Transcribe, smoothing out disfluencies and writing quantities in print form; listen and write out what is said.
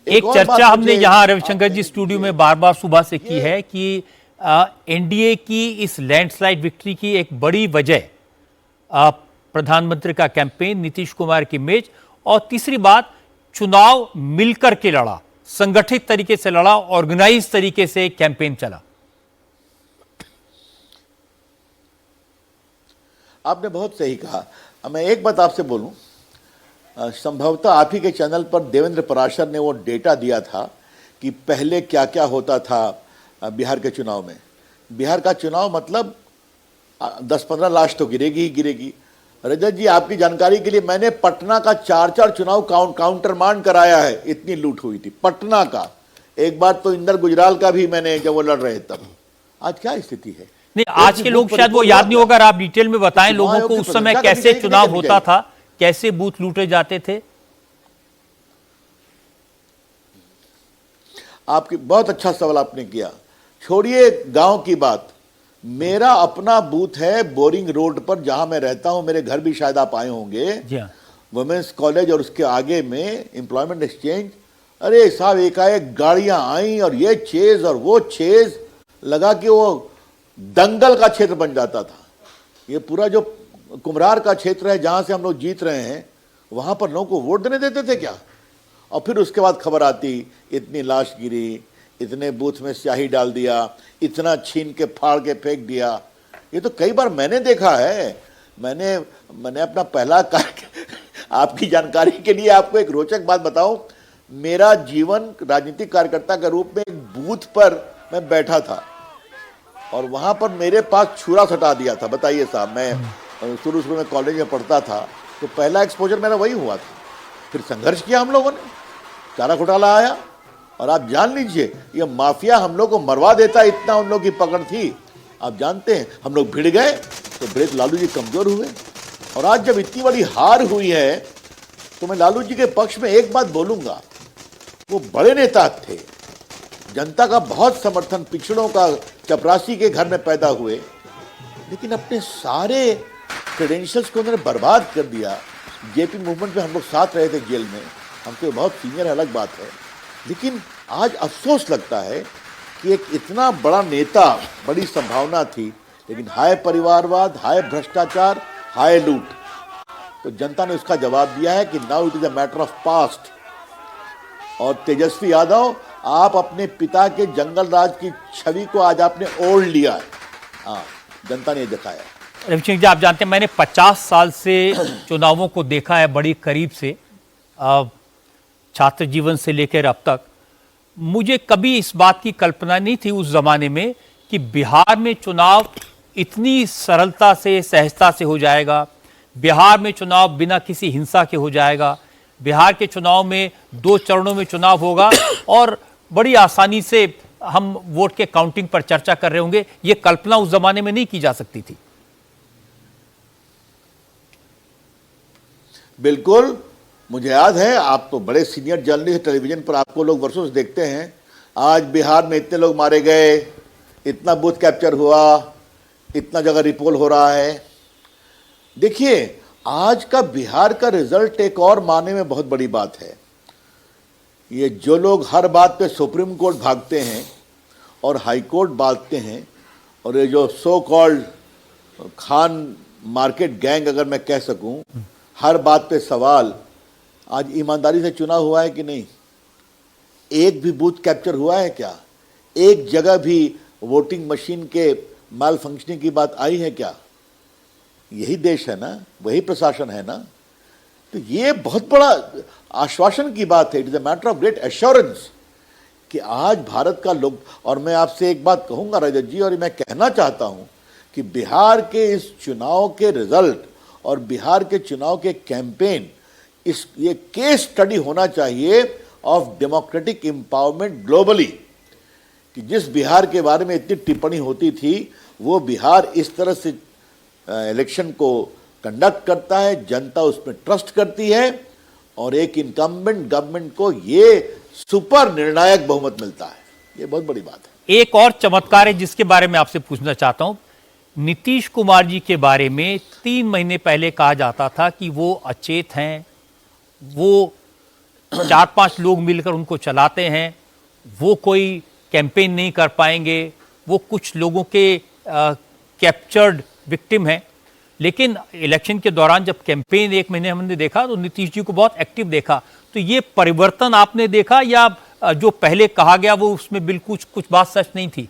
एक चर्चा हमने यहाँ रविशंकर जी स्टूडियो में बार बार सुबह से की है कि एनडीए की इस लैंडस्लाइड विक्ट्री की एक बड़ी वजह प्रधानमंत्री का कैंपेन, नीतीश कुमार की इमेज, और तीसरी बात चुनाव मिलकर के लड़ा, संगठित तरीके से लड़ा, ऑर्गेनाइज तरीके से कैंपेन चला। आपने बहुत सही कहा। मैं एक बात आपसे बोलूं, संभवतः आप ही के चैनल पर देवेंद्र पराशर ने वो डेटा दिया था कि पहले क्या क्या होता था बिहार के चुनाव में। बिहार का चुनाव मतलब 10-15 लाश तो गिरेगी ही गिरेगी। रजत जी, आपकी जानकारी के लिए मैंने पटना का 4-4 चुनाव काउंटर मांड कराया है, इतनी लूट हुई थी पटना का। एक बार तो इंदर गुजराल का भी मैंने, जब वो लड़ रहे तब। आज क्या स्थिति है? नहीं, आज के लोग शायद वो याद नहीं होगा, आप डिटेल में बताएं लोगों को उस समय कैसे चुनाव होता था, कैसे बूथ लूटे जाते थे। आपकी बहुत अच्छा सवाल आपने किया। छोड़िए गांव की बात, मेरा अपना बूथ है बोरिंग रोड पर, जहां मैं रहता हूं। मेरे घर भी शायद आप आए होंगे, वुमेन्स कॉलेज और उसके आगे में एम्प्लॉयमेंट एक्सचेंज। अरे साहब, एकाएक गाड़ियां आई और ये चेज और वो चेज लगा कि वो दंगल का क्षेत्र बन जाता था। ये पूरा जो कुम्हरार का क्षेत्र है जहां से हम लोग जीत रहे हैं, वहां पर लोगों को वोट देने देते थे क्या? और फिर उसके बाद खबर आती, इतनी लाश गिरी, इतने बूथ में स्याही डाल दिया, इतना छीन के फाड़ के फेंक दिया। ये तो कई बार मैंने देखा है। मैंने अपना पहला आपकी जानकारी के लिए आपको एक रोचक बात बताऊं, मेरा जीवन राजनीतिक कार्यकर्ता के रूप में एक बूथ पर मैं बैठा था और वहां पर मेरे पास छुरा सटा दिया था। बताइए साहब, मैं शुरू में कॉलेज में पढ़ता था, तो पहला एक्सपोजर मेरा वही हुआ था। फिर संघर्ष किया हम लोगों ने, चारा घोटाला आया और आप जान लीजिए ये माफिया हम लोग को मरवा देता, इतना उन लोग की पकड़ थी। आप जानते हैं, हम लोग भिड़ गए तो ब्रेक लालू जी कमजोर हुए। और आज जब इतनी बड़ी हार हुई है तो मैं लालू जी के पक्ष में एक बात बोलूंगा, वो बड़े नेता थे, जनता का बहुत समर्थन, पिछड़ों का, चपरासी के घर में पैदा हुए, लेकिन अपने सारे क्रेडेंशियल्स को उन्होंने बर्बाद कर दिया। जेपी मूवमेंट में हम लोग साथ रहे थे जेल में, हम तो बहुत सीनियर है, अलग बात है। लेकिन आज अफसोस लगता है कि एक इतना बड़ा नेता, बड़ी संभावना थी, लेकिन हाय परिवारवाद, हाय भ्रष्टाचार, हाय लूट। तो जनता ने उसका जवाब दिया है कि now it is a matter of past. और तेजस्वी यादव, आप अपने पिता के जंगल राज की छवि को आज आपने ओढ़ लिया है। हाँ, जनता ने दिखाया। रविशंकर जी, आप जानते हैं मैंने 50 साल से चुनावों को देखा है बड़ी करीब से, छात्र जीवन से लेकर अब तक। मुझे कभी इस बात की कल्पना नहीं थी उस जमाने में कि बिहार में चुनाव इतनी सरलता से, सहजता से हो जाएगा। बिहार में चुनाव बिना किसी हिंसा के हो जाएगा। बिहार के चुनाव में 2 चरणों में चुनाव होगा और बड़ी आसानी से हम वोट के काउंटिंग पर चर्चा कर रहे होंगे। ये कल्पना उस जमाने में नहीं की जा सकती थी। बिल्कुल, मुझे याद है, आप तो बड़े सीनियर जर्नलिस्ट, टेलीविजन पर आपको लोग वर्षों से देखते हैं। आज बिहार में इतने लोग मारे गए, इतना बूथ कैप्चर हुआ, इतना जगह रिपोल हो रहा है। देखिए, आज का बिहार का रिजल्ट एक और माने में बहुत बड़ी बात है। ये जो लोग हर बात पे सुप्रीम कोर्ट भागते हैं और हाई कोर्ट बांटते हैं, और ये जो so called Khan market gang, अगर मैं कह सकूं, हर बात पे सवाल, आज ईमानदारी से चुनाव हुआ है कि नहीं? एक भी बूथ कैप्चर हुआ है क्या? एक जगह भी वोटिंग मशीन के माल फंक्शनिंग की बात आई है क्या? यही देश है ना, वही प्रशासन है ना। तो ये बहुत बड़ा आश्वासन की बात है। It is a matter of great assurance कि आज भारत का लोग, और मैं आपसे एक बात कहूंगा रजत जी, और मैं कहना चाहता हूं कि बिहार के इस चुनाव के रिजल्ट और बिहार के चुनाव के कैंपेन, ये केस स्टडी होना चाहिए ऑफ डेमोक्रेटिक एम्पावरमेंट ग्लोबली। कि जिस बिहार के बारे में इतनी टिप्पणी होती थी, वो बिहार इस तरह से इलेक्शन को कंडक्ट करता है, जनता उसमें ट्रस्ट करती है और एक इनकम्बेंट गवर्नमेंट को ये सुपर निर्णायक बहुमत मिलता है। ये बहुत बड़ी बात है। एक और चमत्कार है जिसके बारे में आपसे पूछना चाहता हूं। नीतीश कुमार जी के बारे में 3 महीने पहले कहा जाता था कि वो अचेत हैं, वो 4-5 लोग मिलकर उनको चलाते हैं, वो कोई कैंपेन नहीं कर पाएंगे, वो कुछ लोगों के कैप्चर्ड विक्टिम हैं। लेकिन इलेक्शन के दौरान जब कैंपेन 1 महीने हमने देखा तो नीतीश जी को बहुत एक्टिव देखा। तो ये परिवर्तन आपने देखा या जो पहले कहा गया वो उसमें बिल्कुल कुछ बात सच नहीं थी?